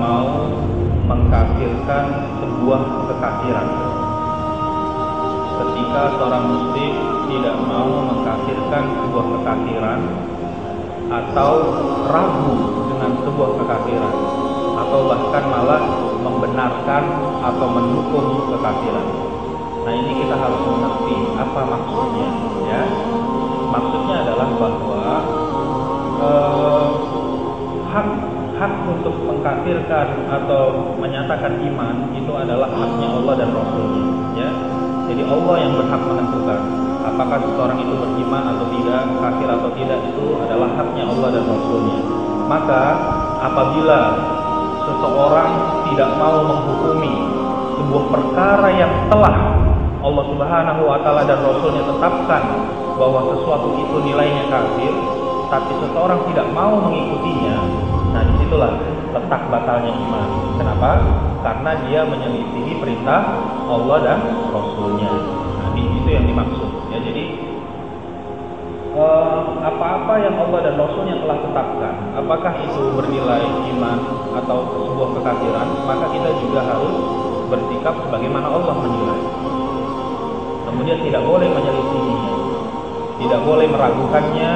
mau mengkafirkan sebuah kekafiran. Ketika seorang muslim tidak mau mengkafirkan sebuah kekafiran atau ragu dengan sebuah kekafiran, atau bahkan malah membenarkan atau mendukung kekafiran. Nah, ini kita harus mengerti apa maksudnya, ya. Maksudnya adalah bahwa hak untuk mengkafirkan atau menyatakan iman itu adalah haknya Allah dan Rasulnya, ya. Jadi Allah yang berhak menentukan apakah seseorang itu beriman atau tidak, kafir atau tidak, itu adalah haknya Allah dan Rasulnya. Maka apabila seseorang tidak mau menghukumi sebuah perkara yang telah Allah Subhanahu wa Ta'ala dan Rasulnya tetapkan bahwa sesuatu itu nilainya kafir, tapi seseorang tidak mau mengikutinya, nah disitulah letak batalnya iman. Kenapa? Karena dia menyelisihi perintah Allah dan Rasulnya. Nah, itu yang dimaksud, ya. Jadi apa-apa yang Allah dan Rasulnya telah tetapkan, apakah itu bernilai iman atau sebuah kekafiran, maka kita juga harus bersikap sebagaimana Allah menilai. Kemudian tidak boleh menyelisihinya, tidak boleh meragukannya,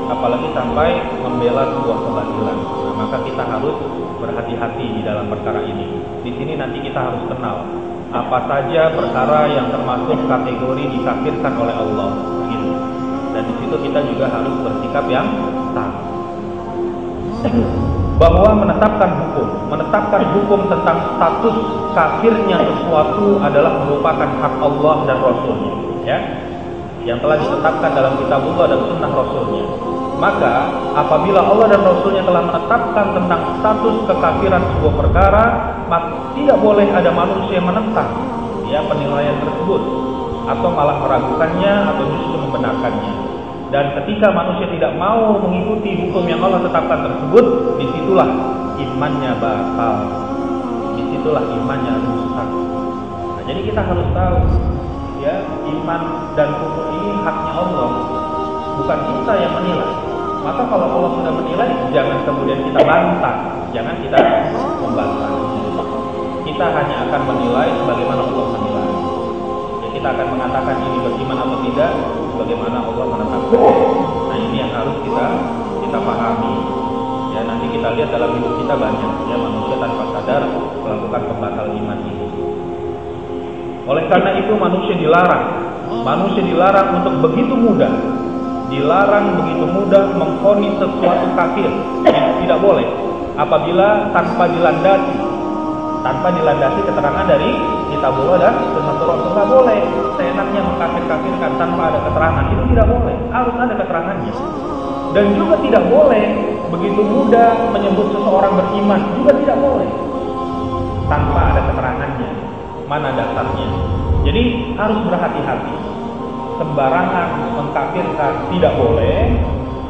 apalagi sampai membela sebuah kebatilan. Nah, maka kita harus berhati-hati di dalam perkara ini. Di sini nanti kita harus kenal apa saja perkara yang termasuk kategori dikafirkan oleh Allah, begitu. Dan di situ kita juga harus bersikap yang sama. Bahwa menetapkan hukum tentang status kafirnya sesuatu adalah merupakan hak Allah dan Rasulnya, ya, yang telah ditetapkan dalam kitabullah dan sunnah Rasulnya. Maka apabila Allah dan Rasulnya telah menetapkan tentang status kekafiran sebuah perkara, maka tidak boleh ada manusia yang menentang, ya, penilaian tersebut, atau malah meragukannya atau justru membenarkannya. Dan ketika manusia tidak mau mengikuti hukum yang Allah tetapkan tersebut, disitulah imannya batal, disitulah imannya rusak. Nah, jadi kita harus tahu, ya, iman dan hukum ini haknya Allah, bukan kita yang menilai. Maka kalau Allah sudah menilai, jangan kemudian kita bantah, jangan kita membantah. Kita hanya akan menilai sebagaimana Allah menilai. Ya, kita akan mengatakan ini beriman atau tidak sebagaimana Allah menetapkan. Nah, ini yang harus kita pahami. Ya, nanti kita lihat dalam hidup kita banyak, ya, manusia tanpa sadar melakukan pembatal iman ini. Oleh karena itu manusia dilarang untuk begitu mudah, mengvonis sesuatu kafir. Tidak boleh apabila tanpa dilandasi keterangan dari kitabullah dan sunnah Rasul. Tidak boleh seenaknya mengkafir-kafirkan tanpa ada keterangan. Itu tidak boleh, harus ada keterangannya. Dan juga tidak boleh begitu mudah menyebut seseorang beriman, juga tidak boleh tanpa ada keterangannya, mana dasarnya. Jadi harus berhati-hati. Sembarangan mengkafirkan tidak boleh,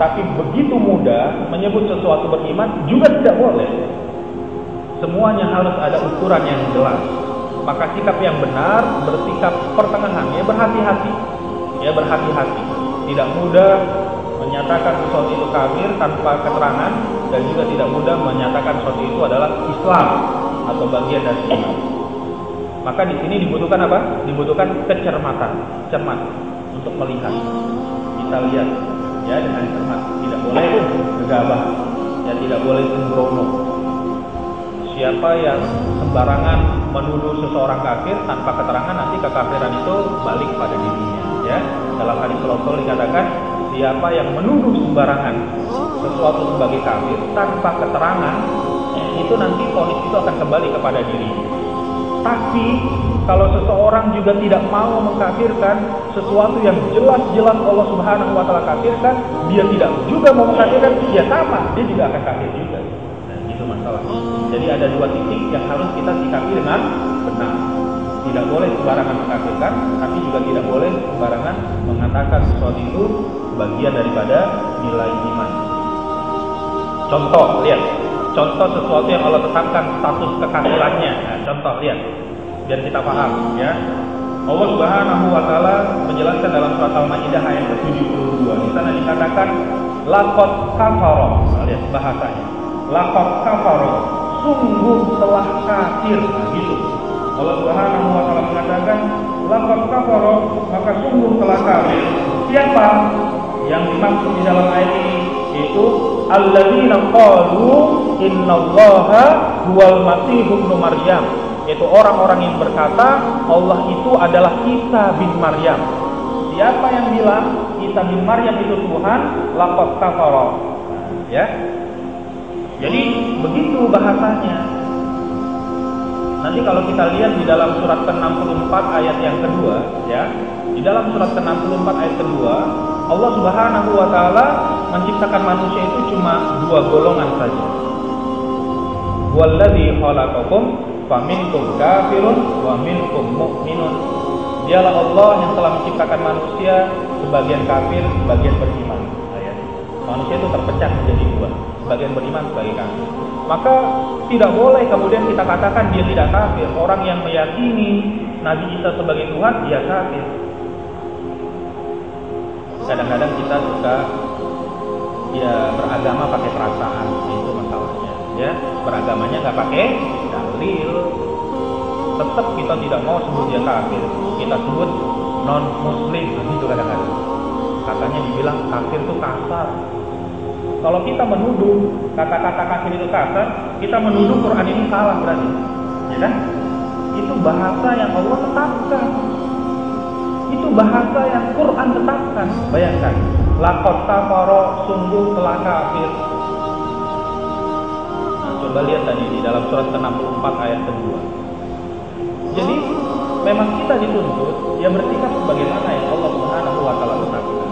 tapi begitu mudah menyebut sesuatu beriman juga tidak boleh. Semuanya harus ada ukuran yang jelas. Maka sikap yang benar, bersikap pertengahannya, berhati-hati. Ya, berhati-hati. Tidak mudah menyatakan sesuatu itu kafir tanpa keterangan, dan juga tidak mudah menyatakan sesuatu itu adalah Islam atau bagian dari Islam. Maka di sini dibutuhkan apa? Dibutuhkan kecermatan, cermat untuk melihat. Kita lihat, ya, dengan cermat. Tidak boleh gegabah, ya, tidak boleh sembrono. Siapa yang sembarangan menuduh seseorang kafir tanpa keterangan, nanti kekafiran itu balik pada dirinya, ya. Dalam hadis Rasul dikatakan, siapa yang menuduh sembarangan sesuatu sebagai kafir tanpa keterangan, itu nanti vonis itu akan kembali kepada dirinya. Tapi kalau seseorang juga tidak mau mengkafirkan sesuatu yang jelas-jelas Allah Subhanahu wa Ta'ala kafirkan, dia tidak juga mau mengkafirkan, ya sama, dia juga akan kafir juga. Nah, itu masalah. Jadi ada dua titik yang harus kita sikapi dengan benar. Tidak boleh sembarangan mengkafirkan, tapi juga tidak boleh sembarangan mengatakan sesuatu itu bagian daripada nilai iman. Contoh, lihat. Contoh sesuatu yang Allah tetapkan status kekafirannya. Nah, contoh, lihat, biar kita paham, ya. Allah Subhanahu wa Ta'ala menjelaskan dalam surat Al-Maidah ayat ke-72. Di sana dikatakan laqad kafara. Lihat bahasanya. Laqad kafara. sungguh telah kafir. Nah, gitu. Allah Subhanahu wa taala mengatakan laqad kafara, maka sungguh telah kafir. Siapa yang dimaksud di dalam ayat ini? Itu alladzina qalu innallaha huwal masih ibnu Maryam. Itu orang-orang yang berkata Allah itu adalah Isa bin Maryam. Siapa yang bilang Isa bin Maryam itu Tuhan? Laqad kafara. Ya. Jadi begitu bahasanya. Nanti kalau kita lihat di dalam surat ke-64 ayat yang kedua, ya. Di dalam surat ke-64 ayat kedua, Allah Subhanahu wa taala menciptakan manusia itu cuma dua golongan saja. Walladzi khalaqakum faminkum kafirun wa minkum mu'minun. Dialah Allah yang telah menciptakan manusia, sebagian kafir, sebagian beriman. Manusia itu terpecah menjadi dua, sebagian beriman, sebagian kafir. Maka tidak boleh kemudian kita katakan dia tidak kafir. Orang yang meyakini Nabi Isa sebagai Tuhan, dia kafir. Kadang-kadang kita suka beragama pakai perasaan, itu masalahnya. Ya, beragamanya nggak pakai dalil. Tetap kita tidak mau sebut dia kafir. Kita sebut non Muslim, itu kadang-kadang. Katanya dibilang kafir itu kasar. Kalau kita menuduh kata-kata kafir itu kasar, kita menuduh Quran ini salah berarti, ya kan? Itu bahasa yang Allah tetapkan. Itu bahasa yang Quran tetapkan. Bayangkan, laqad kafara, sungguh telah kafir. Nah, coba lihat tadi di dalam surat ke-64 ayat kedua. Jadi memang kita dituntut ya bersikap sebagaimana yang Allah Subhanahu wa taala tetapkan.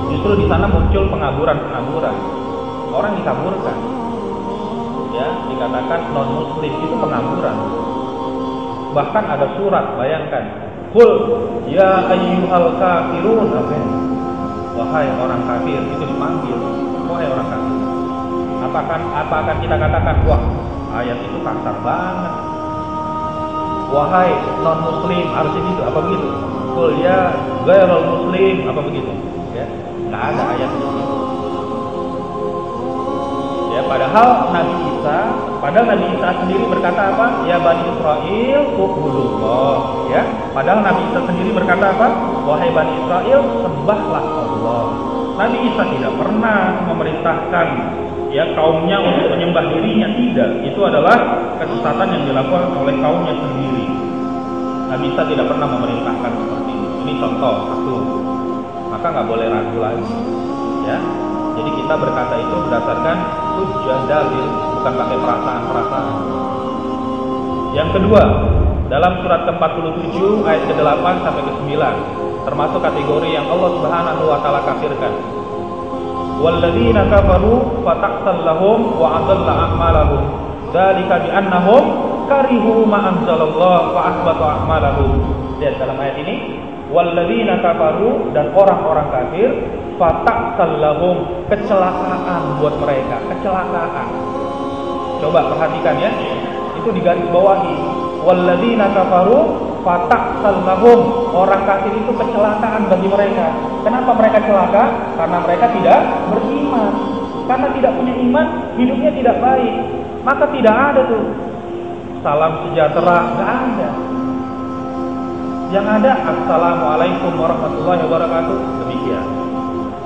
Justru di sana muncul pengaburan-pengaburan. Orang dikaburkan. Ya, dikatakan non-muslim itu pengaburan. Bahkan ada surat, bayangkan. Qul ya ayyuhal kafirun. Wahai orang kafir, itu dipanggil. Wahai orang kafir. Apa akan kita katakan? Wah, ayat itu kasar banget. Wahai non-muslim, harusnya gitu, apa begitu? Qul ya ghairul muslim, apa begitu? Ya. Nggak ada ayat itu. Ya, padahal Nabi Isa sendiri berkata apa? Ya Bani Israel, u'budullah. Ya, padahal Nabi Isa sendiri berkata apa? Wahai Bani Israel, sembahlah Allah. Nabi Isa tidak pernah memerintahkan ya kaumnya untuk menyembah dirinya, tidak. Itu adalah kesesatan yang dilakukan oleh kaumnya sendiri. Nabi Isa tidak pernah memerintahkan seperti itu. Ini contoh satu. Maka nggak boleh ragu lagi, ya. Jadi kita berkata itu berdasarkan hujjah dalil, bukan pakai perasaan-perasaan. Yang kedua, dalam surat ke-47 ayat ke-8 sampai ke-9, termasuk kategori yang Allah Subhanahu wa taala kafirkan. Walladzina kafaru fataqsal lahum wa adalla a'malahum. Dzalika bi annahum karihu ma anzalallahu wa ahbata a'malahum. Lihat dalam ayat ini, walladzina kafaru, dan orang-orang kafir, fataqsal lahum, kecelakaan buat mereka, kecelakaan. Coba perhatikan ya, itu digaris bawahi. Walladzina kafaru fataqsal lahum, orang kafir itu kecelakaan bagi mereka. Kenapa mereka celaka? Karena mereka tidak beriman. Karena tidak punya iman, hidupnya tidak baik. Maka tidak ada tuh salam sejahtera, nggak ada. Yang ada assalamualaikum warahmatullahi wabarakatuh, demikian.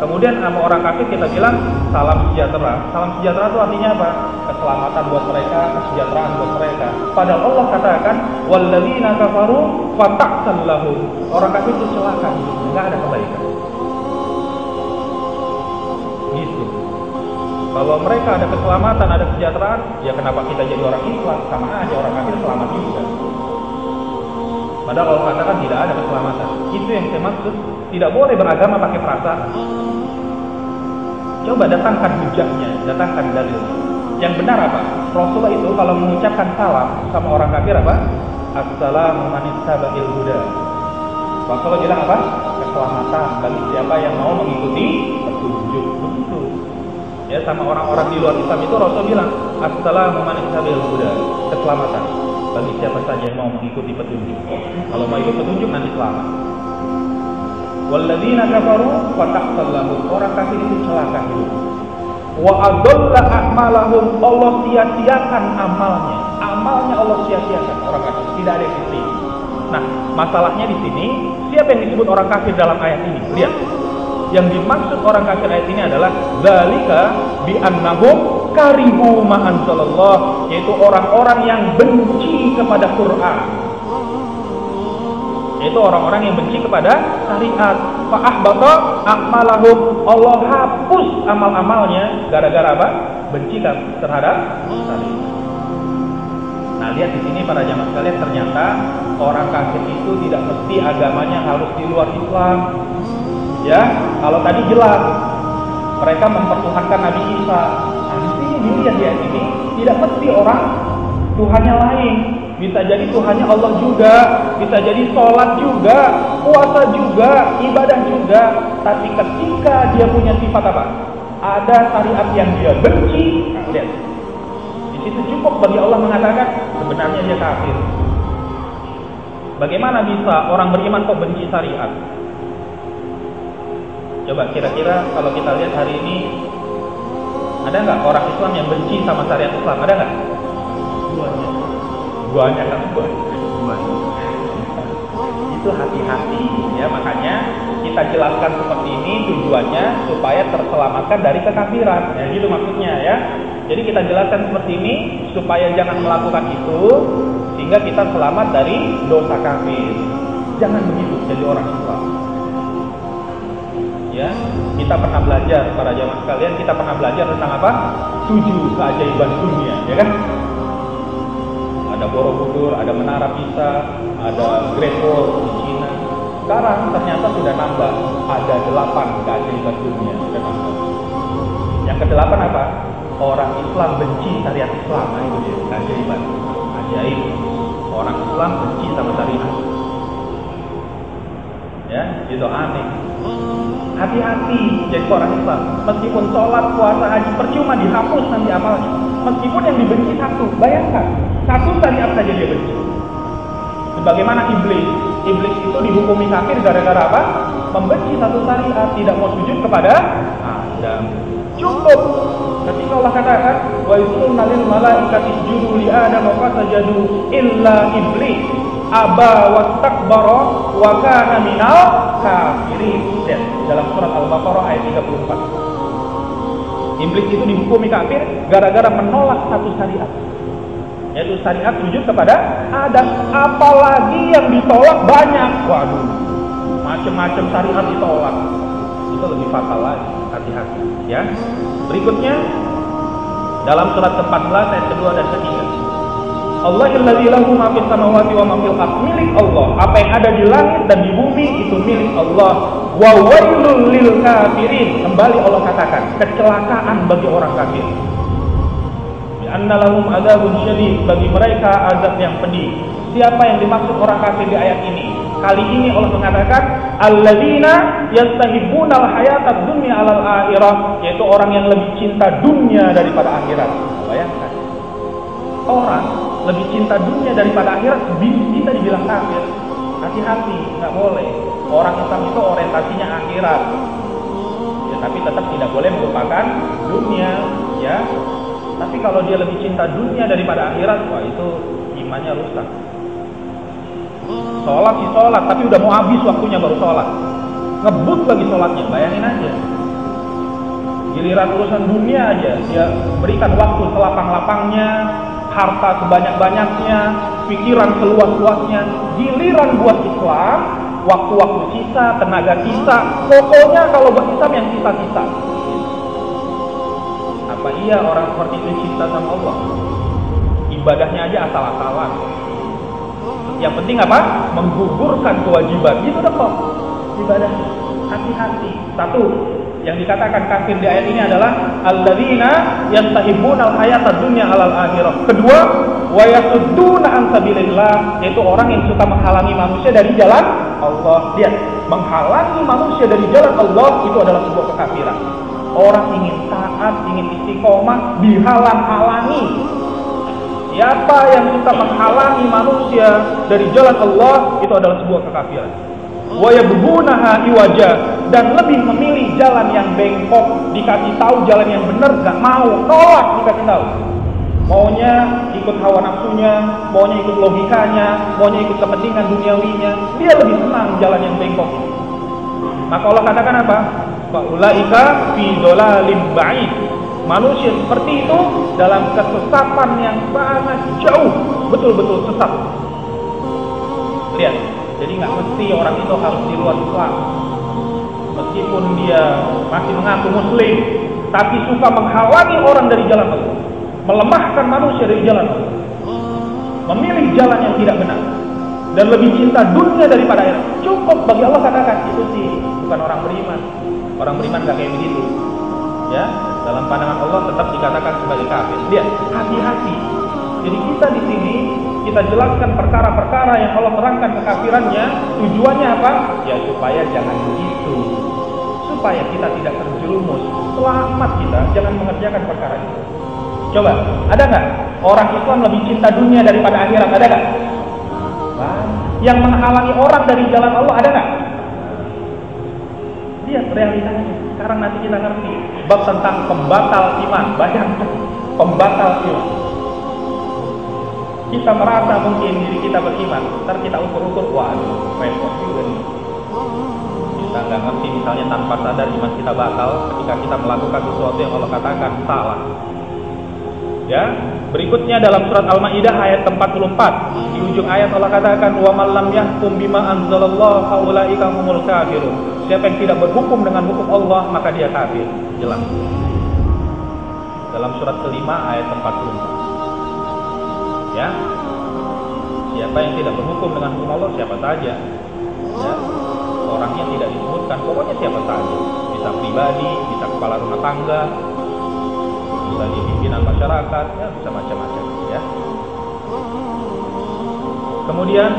Kemudian sama orang kafir kita bilang salam sejahtera. Salam sejahtera itu artinya apa? Keselamatan buat mereka, kesejahteraan buat mereka. Padahal Allah katakan walladzina kafaru fataqsal lahum, orang kafir itu celaka, nggak ada kebaikan. Gitu. Kalau mereka ada keselamatan, ada kesejahteraan, ya kenapa kita jadi orang Islam? Sama aja, orang kafir selamat juga. Padahal Allah katakan tidak ada keselamatan. Itu yang saya maksud. Tidak boleh beragama pakai perasaan. Coba datangkan hujahnya, datangkan dalilnya. Yang benar apa? Rasulullah itu kalau mengucapkan salam sama orang kafir apa? Assalamu manittaba'il huda. Rasulullah bilang apa? Keselamatan bagi siapa yang mau mengikuti petunjuk. Begitu. Ya, sama orang-orang di luar Islam itu Rasul bilang assalamu manittaba'il huda. Keselamatan bagi siapa saja yang mau mengikuti petunjuk. Kalau mau ikut petunjuk nanti selamat. Walladzina kafaru fataqsal lahum, orang kafir itu celaka hidup. wa adalla a'malahum, Allah sia-siakan amalnya. Amalnya Allah sia-siakan orang kafir, tidak ada yang diterima. Nah, masalahnya di sini, siapa yang disebut orang kafir dalam ayat ini? Lihat. Yang dimaksud orang kafir ayat ini adalah zalika bi annahum karihu ma anzalallah, yaitu orang-orang yang benci kepada Quran. Yaitu orang-orang yang benci kepada syariat. Fa ahbata a'malahum, Allah hapus amal-amalnya gara-gara apa? Benci terhadap syariat. Nah, lihat di sini para jamaah sekalian, ternyata orang kafir itu tidak mesti agamanya harus di luar Islam. Ya, kalau tadi jelas mereka mempertuhankan Nabi Isa. Nah, di sini dilihat di ayat ini tidak mesti orang Tuhannya lain. Bisa jadi Tuhannya Allah juga, bisa jadi sholat juga, puasa juga, ibadah juga. Tapi ketika dia punya sifat apa? Ada syariat yang dia benci. Nah, lihat. Itu cukup bagi Allah mengatakan sebenarnya dia kafir. Bagaimana bisa orang beriman kok benci syariat? Coba kira-kira kalau kita lihat hari ini, ada nggak orang Islam yang benci sama syariat Islam? Ada nggak? Buahnya kan buah. Itu hati-hati ya, makanya kita jelaskan seperti ini tujuannya supaya terselamatkan dari kekafiran. Ya gitu maksudnya ya. Jadi kita jelaskan seperti ini supaya jangan melakukan itu, sehingga kita selamat dari dosa kafir. Jangan begitu jadi orang Islam. Ya, kita pernah belajar para jamaah sekalian, kita pernah belajar tentang apa? 7 keajaiban dunia, ya kan? Ada Borobudur, ada Menara Pisa, ada Great Wall di Cina. Sekarang ternyata sudah nambah, ada 8 keajaiban dunia sudah nambah. Yang ke-8 apa? Orang Islam benci syariat Islam. Nah, itu dia, keajaiban. Ajaib. Orang Islam benci sama syariat. Ya, itu aneh. Hati-hati jadi orang Islam. Meskipun sholat, puasa, haji percuma, dihapus nanti amalnya. Meskipun yang dibenci satu, bayangkan satu syariat saja dia benci. Sebagaimana iblis. Iblis itu dihukumi kafir gara-gara apa? Membenci satu syariat, tidak mau sujud kepada Adam. Cukup. Ketika Allah katakan wa yusalluna lil malaikati isjudu li adam wa fasajadu illa iblis aba wastakbara wa kana minal kafirin. Dalam surat Al-Baqarah ayat 34. Iblis itu dihukumi kafir gara-gara menolak satu syariat, yaitu syariat sujud kepada Adam. Apalagi yang ditolak banyak. Waduh, macam-macam syariat ditolak. Itu lebih fatal lagi. Hati-hati ya. Berikutnya dalam surat ke-14 ayat kedua dan ketiga. Allahilladzi lahu ma fis samawati wa ma fil ardh, milik Allah. Apa yang ada di langit dan di bumi itu milik Allah. Wa wailul lil kafirin. Kembali Allah katakan, kecelakaan bagi orang kafir. Anna lahum adzabun syadid, bagi mereka azab yang pedih. Siapa yang dimaksud orang kafir di ayat ini? Kali ini Allah mengatakan alladzina yastahibbuna al-hayatad dunya 'alal akhirah, yaitu orang yang lebih cinta dunia daripada akhirat. Bayangkan. Orang lebih cinta dunia daripada akhirat, kita dibilang kafir. Hati-hati, enggak boleh. Orang Islam itu orientasinya akhirat. Ya, tapi tetap tidak boleh melupakan dunia, ya. Tapi kalau dia lebih cinta dunia daripada akhirat, wah itu imannya rusak. Sholat sih sholat, tapi udah mau habis waktunya baru sholat. Ngebut lagi sholatnya, bayangin aja. Giliran urusan dunia aja, dia berikan waktu selapang-lapangnya, harta sebanyak-banyaknya, pikiran seluas-luasnya. Giliran buat Islam, waktu-waktu sisa, tenaga sisa, pokoknya kalau buat Islam yang sisa-sisa. Apa iya orang seperti itu cinta sama Allah? Ibadahnya aja asal-asalan. Yang penting apa? Menggugurkan kewajiban. Itu udah kok ibadah. Hati-hati. Satu, yang dikatakan kafir di ayat ini adalah alladzina yastahibbuna al-hayatad dunya 'alal akhirah. Kedua, wa yasudduna an sabilillah, yaitu orang yang suka menghalangi manusia dari jalan Allah. Lihat, menghalangi manusia dari jalan Allah itu adalah sebuah kekafiran. Orang ingin taat, ingin istiqomah, dihalang-halangi. Siapa yang suka menghalangi manusia dari jalan Allah, itu adalah sebuah kekafiran. Wa yabghunaha iwaja, dan lebih memilih jalan yang bengkok. Dikasih tahu jalan yang benar gak mau, nolak dikasih tahu. Maunya ikut hawa nafsunya, maunya ikut logikanya, maunya ikut kepentingan duniawinya. Dia lebih senang jalan yang bengkok. Maka Allah katakan apa? Faulaika fi dhalalim ba'id. Manusia seperti itu dalam kesesatan yang sangat jauh, betul-betul sesat. Lihat, jadi nggak mesti orang itu harus di luar Islam. Meskipun dia masih mengaku Muslim, tapi suka menghalangi orang dari jalan Allah, melemahkan manusia dari jalan Allah, memilih jalan yang tidak benar, dan lebih cinta dunia daripada akhirat. Cukup bagi Allah katakan itu sih bukan orang beriman. Orang beriman gak kayak begitu. Ya, dalam pandangan Allah tetap dikatakan sebagai kafir. Lihat, hati-hati. Jadi kita di sini kita jelaskan perkara-perkara yang Allah terangkan kekafirannya. Tujuannya apa? Ya supaya jangan begitu. Supaya kita tidak terjerumus. Selamat kita jangan mengerjakan perkara itu. Coba, ada nggak orang Islam lebih cinta dunia daripada akhirat? Ada nggak? Yang menghalangi orang dari jalan Allah ada nggak? Lihat realitanya. Sekarang nanti kita ngerti bab tentang pembatal iman. Bayangkan pembatal iman. Kita merasa mungkin diri kita beriman, ntar kita ukur-ukur, waduh, repot juga nih. Kita nggak ngerti misalnya tanpa sadar iman kita batal ketika kita melakukan sesuatu yang Allah katakan salah. Ya, berikutnya dalam surat Al-Maidah ayat 44, di ujung ayat Allah katakan wa man lam yahkum bima anzalallahu faulaika humul kafirun. Siapa yang tidak berhukum dengan hukum Allah maka dia kafir. Jelas. Dalam surat kelima ayat 44. Ya. Siapa yang tidak berhukum dengan hukum Allah siapa saja. Ya. Orangnya tidak disebutkan, pokoknya siapa saja. Bisa pribadi, bisa kepala rumah tangga, bisa di pimpinan masyarakat, ya bisa macam-macam ya. Kemudian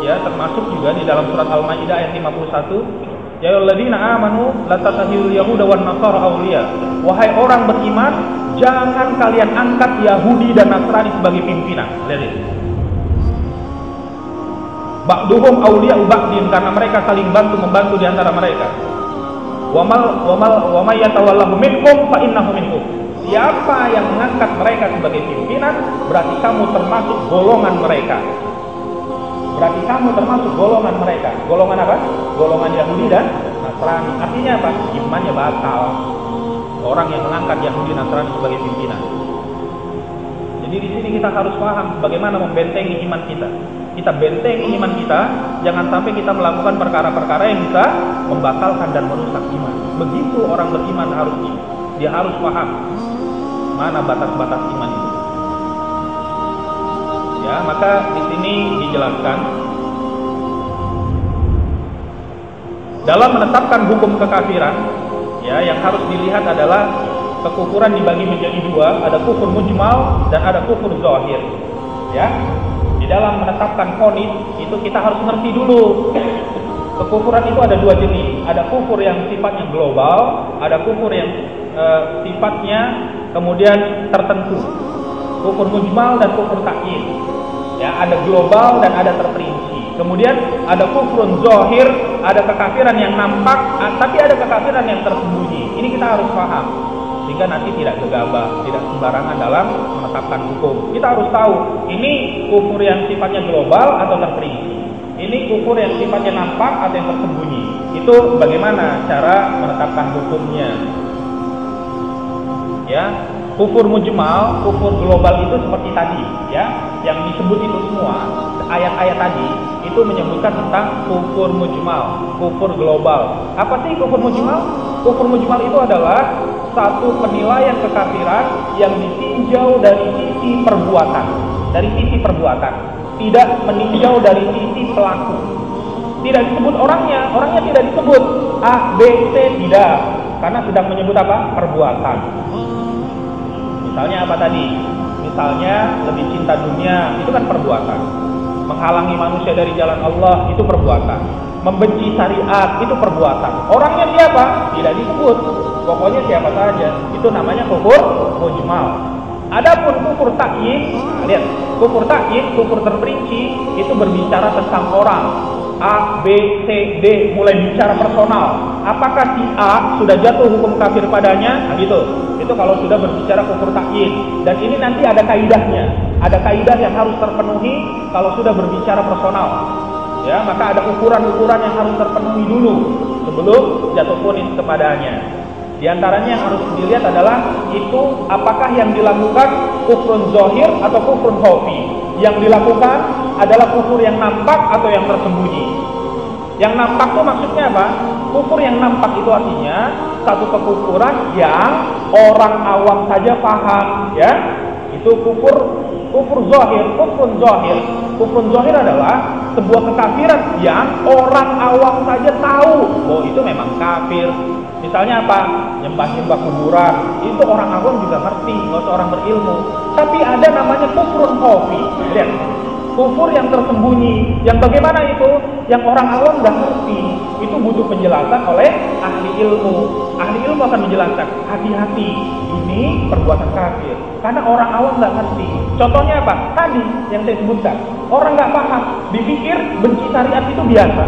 ya termasuk juga di dalam surat Al-Maidah ayat 51, ya ayyuhalladzina amanu la tattakhidul yahuda wan nasara awliya. Wahai orang beriman, jangan kalian angkat Yahudi dan Nasrani sebagai pimpinan. Lihat ini. Ba'duhum awliya'u ba'din, karena mereka saling bantu-membantu di antara mereka. Wa may yatawallahu minkum fa innahu minkum. Siapa yang mengangkat mereka sebagai pimpinan, berarti kamu termasuk golongan mereka. Berarti kamu termasuk golongan mereka. Golongan apa? Golongan Yahudi dan Nasrani. Artinya apa? Imannya batal. Orang yang mengangkat Yahudi dan Nasrani sebagai pimpinan. Jadi di sini kita harus paham bagaimana membentengi iman kita. Kita bentengi iman kita, jangan sampai kita melakukan perkara-perkara yang bisa membatalkan dan merusak iman. Begitu orang beriman harus dia harus paham mana batas-batas iman itu. Ya, maka di sini dijelaskan dalam menetapkan hukum kekafiran, ya yang harus dilihat adalah kekufuran dibagi menjadi dua, ada kufur mujmal dan ada kufur zahir. Ya. Di dalam menetapkan vonis itu kita harus ngerti dulu. Kekufuran itu ada dua jenis. Ada kufur yang sifatnya global, ada kufur yang sifatnya kemudian tertentu. Kufur mujmal dan kufur takyid. Ya, ada global dan ada terperinci. Kemudian ada kufrun zahir, ada kekafiran yang nampak, tapi ada kekafiran yang tersembunyi. Ini kita harus paham. Sehingga nanti tidak gegabah, tidak sembarangan dalam menetapkan hukum. Kita harus tahu, ini kufur yang sifatnya global atau terperinci. Ini kufur yang sifatnya nampak atau yang tersembunyi. Itu bagaimana cara menetapkan hukumnya. Ya, kufur mujmal, kufur global itu seperti tadi, ya. Yang disebut itu semua, ayat-ayat tadi, itu menyebutkan tentang kufur mujmal, kufur global. Apa sih kufur mujmal? Kufur mujmal itu adalah satu penilaian kekafiran yang ditinjau dari sisi perbuatan, tidak meninjau dari sisi pelaku. Tidak disebut orangnya tidak disebut A, B, C, tidak, karena sedang menyebut apa? Perbuatan. Misalnya apa tadi? Misalnya lebih cinta dunia, itu kan perbuatan. Menghalangi manusia dari jalan Allah, itu perbuatan. Membenci syariat, itu perbuatan. Orangnya siapa? Tidak disebut. Pokoknya siapa saja. Itu namanya kufur mujmal. Adapun kufur takyid, lihat, kufur takyid, kufur terperinci, itu berbicara tentang orang. A, B, C, D, mulai bicara personal. Apakah si A sudah jatuh hukum kafir padanya? Nah, gitu. Itu kalau sudah berbicara kufur ta'yin. Dan ini nanti ada kaidahnya. Ada kaidah yang harus terpenuhi kalau sudah berbicara personal. Ya, maka ada ukuran-ukuran yang harus terpenuhi dulu sebelum jatuh vonis kepadanya. Di antaranya yang harus dilihat adalah itu apakah yang dilakukan kufrun zahir atau kufrun khafi. Yang dilakukan adalah kufur yang nampak atau yang tersembunyi. Yang nampak itu maksudnya apa? Kufur yang nampak itu artinya satu kekufuran yang orang awam saja paham, ya. Itu kufur zahir, kufrun zahir. Kufrun zahir adalah sebuah kekafiran yang orang awam saja tahu bahwa itu memang kafir. Misalnya apa? Nyembah-nyembah kuburan. Itu orang awam juga ngerti, nggak usah orang berilmu. Tapi ada namanya kufrun khafi. Lihat, kufur yang tersembunyi. Yang bagaimana itu? Yang orang awam nggak ngerti. Itu butuh penjelasan oleh ahli ilmu. Ahli ilmu akan menjelaskan, hati-hati, ini perbuatan kafir. Karena orang awam nggak ngerti. Contohnya apa? Tadi yang saya sebutkan. Orang nggak paham, dipikir benci syariat itu biasa.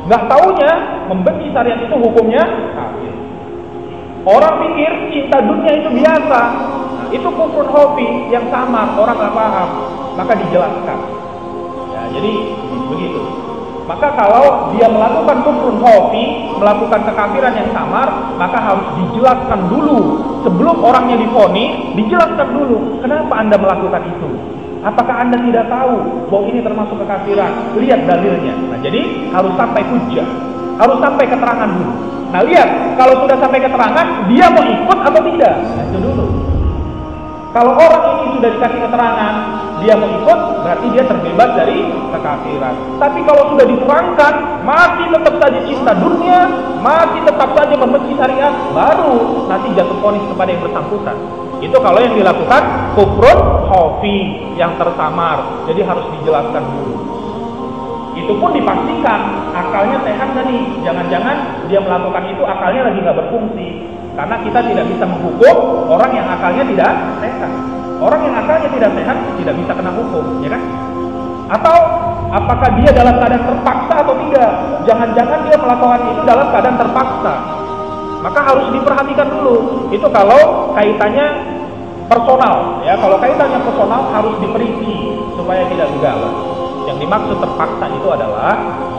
Nggak taunya membenci syariat itu hukumnya kafir. Orang pikir cinta dunia itu biasa. Nah, itu kufur khafi yang samar, orang nggak paham. Maka dijelaskan. Ya, jadi begitu. Maka kalau dia melakukan kufrun khafi, melakukan kekafiran yang samar, maka harus dijelaskan dulu. Sebelum orangnya divonis, dijelaskan dulu. Kenapa Anda melakukan itu? Apakah Anda tidak tahu bahwa ini termasuk kekafiran? Lihat dalilnya. Nah, jadi harus sampai hujjah. Harus sampai keterangan dulu. Nah, lihat. Kalau sudah sampai keterangan, dia mau ikut atau tidak? Nah, itu dulu. Kalau orang ini sudah dikasih keterangan, dia mau ikut, berarti dia terbebas dari kekafiran. Tapi kalau sudah diterangkan, masih tetap saja cinta dunia, masih tetap saja membenci syariat, baru nanti jatuh vonis kepada yang bersangkutan. Itu kalau yang dilakukan kufrun khafi yang tersamar. Jadi harus dijelaskan dulu. Itu pun dipastikan akalnya sehat nggak nih? Jangan-jangan dia melakukan itu akalnya lagi nggak berfungsi. Karena kita tidak bisa menghukum orang yang akalnya tidak sehat. Orang yang akalnya tidak sehat tidak bisa kena hukum, ya kan? Atau apakah dia dalam keadaan terpaksa atau tidak? Jangan-jangan dia melakukan itu dalam keadaan terpaksa. Maka harus diperhatikan dulu. Itu kalau kaitannya personal, ya. Kalau kaitannya personal harus diperinci supaya tidak gegabah. Yang dimaksud terpaksa itu adalah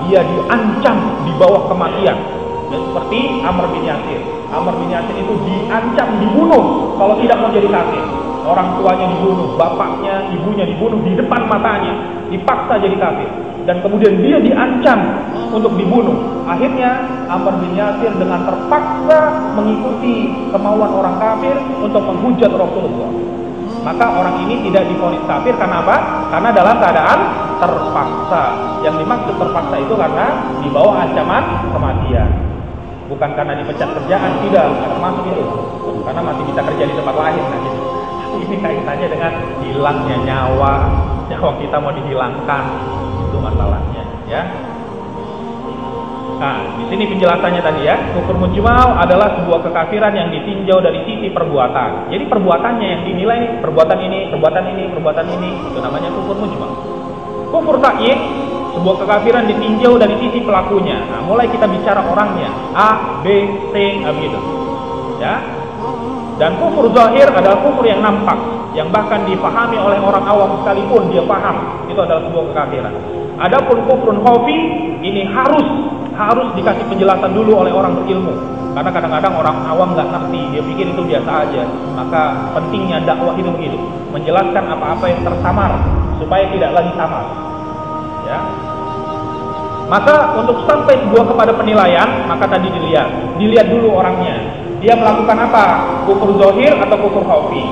dia diancam di bawah kematian. Ya, seperti Amr bin Yasir. Amr bin Yasir itu diancam dibunuh kalau tidak mau jadi kafir. Orang tuanya dibunuh, bapaknya, ibunya dibunuh di depan matanya, dipaksa jadi kafir. Dan kemudian dia diancam untuk dibunuh. Akhirnya Amr bin Yasir dengan terpaksa mengikuti kemauan orang kafir untuk menghujat Rasulullah. Maka orang ini tidak divonis kafir karena apa? Karena dalam keadaan terpaksa. Yang dimaksud terpaksa itu karena di bawah ancaman kematian. Bukan karena dipecat kerjaan, tidak termasuk itu. Karena masih bisa kerja di tempat lain. Nah, gitu. Ini kaitannya dengan hilangnya nyawa kita mau dihilangkan, itu masalahnya, ya. Nah, di sini penjelasannya tadi ya, kufur mujmal adalah sebuah kekafiran yang ditinjau dari sisi perbuatan. Jadi perbuatannya yang dinilai, perbuatan ini, itu namanya kufur mujmal. Kufur ta'yin, sebuah kekafiran ditinjau dari sisi pelakunya. Nah, mulai kita bicara orangnya, A, B, C, begitu. Ya. Dan kufur zahir adalah kufur yang nampak, yang bahkan dipahami oleh orang awam sekalipun dia paham, itu adalah sebuah kekafiran. Adapun kufrun khafi, ini harus dikasih penjelasan dulu oleh orang berilmu. Karena kadang-kadang orang awam nggak ngerti, dia pikir itu biasa aja. Maka pentingnya dakwah itu begitu, menjelaskan apa-apa yang tersamar supaya tidak lagi samar. Ya. Maka untuk sampai sebuah kepada penilaian, maka tadi dilihat dulu orangnya. Dia melakukan apa? Kufur zahir atau kufur khafi?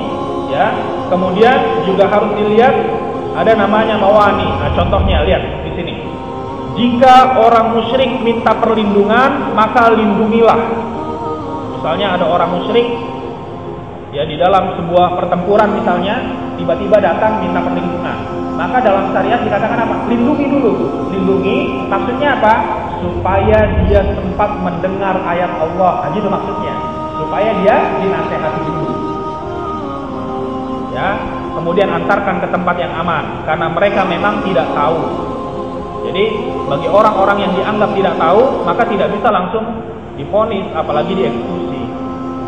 Ya. Kemudian juga harus dilihat ada namanya mawani. Nah, contohnya lihat di sini. Jika orang musyrik minta perlindungan, maka lindungilah. Misalnya ada orang musyrik ya di dalam sebuah pertempuran misalnya, tiba-tiba datang minta perlindungan. Maka dalam syariat dikatakan apa? Lindungi dulu. Lindungi maksudnya apa? Supaya dia sempat mendengar ayat Allah. Nah, itu maksudnya. Supaya dia dinasehati dulu. Ya, kemudian antarkan ke tempat yang aman karena mereka memang tidak tahu. Jadi bagi orang-orang yang dianggap tidak tahu, maka tidak bisa langsung divonis, apalagi dieksekusi.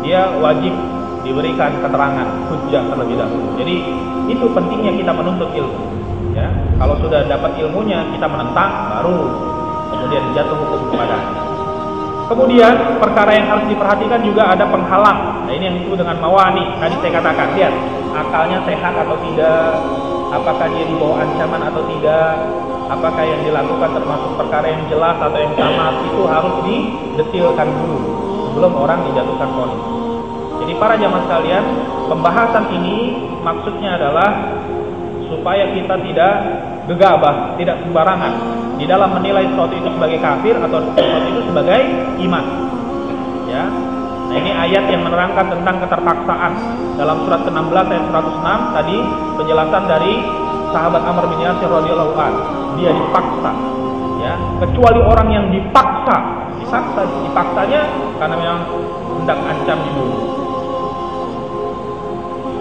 Dia wajib diberikan keterangan hujjah terlebih dahulu. Jadi itu pentingnya kita menuntut ilmu. Ya, kalau sudah dapat ilmunya kita menentang, baru kemudian jatuh hukum kepadanya. Kemudian perkara yang harus diperhatikan juga ada penghalang. Nah, ini yang disebut dengan mawani. Tadi saya katakan, lihat akalnya sehat atau tidak, apakah dia di bawah ancaman atau tidak, apakah yang dilakukan termasuk perkara yang jelas atau yang samar, itu harus didetilkan dulu sebelum orang dijatuhkan vonis. Jadi para jamaah sekalian, pembahasan ini maksudnya adalah supaya kita tidak gegabah, tidak sembarangan di dalam menilai sesuatu itu sebagai kafir atau sesuatu itu sebagai iman. Ya. Nah, ini ayat yang menerangkan tentang keterpaksaan dalam surat ke-16 ayat 106 tadi, penjelasan dari sahabat Amr bin Yasir radhiyallahu anhu. Dia dipaksa. Ya, kecuali orang yang dipaksanya karena memang hendak ancam dibunuh.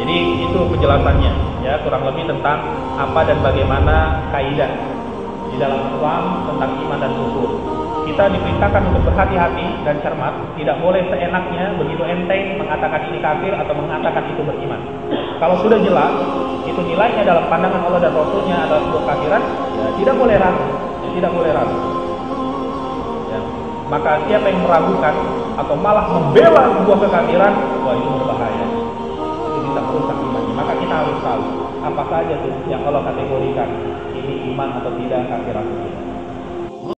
Jadi itu penjelasannya, ya, kurang lebih tentang apa dan bagaimana kaidah di dalam Islam tentang iman dan kufur. Kita diperintahkan untuk berhati-hati dan cermat, tidak boleh seenaknya begitu enteng mengatakan ini kafir atau mengatakan itu beriman. Kalau sudah jelas itu nilainya dalam pandangan Allah dan Rasulnya adalah sebuah kafiran, ya, tidak boleh ragu, tidak boleh ragu. Ya. Maka siapa yang meragukan atau malah membela sebuah kekafiran, wah itu berbahaya. Bisa merusak imannya. Maka kita harus tahu apa saja tuh yang Allah kategorikan ini iman atau tidak, kafir atau tidak.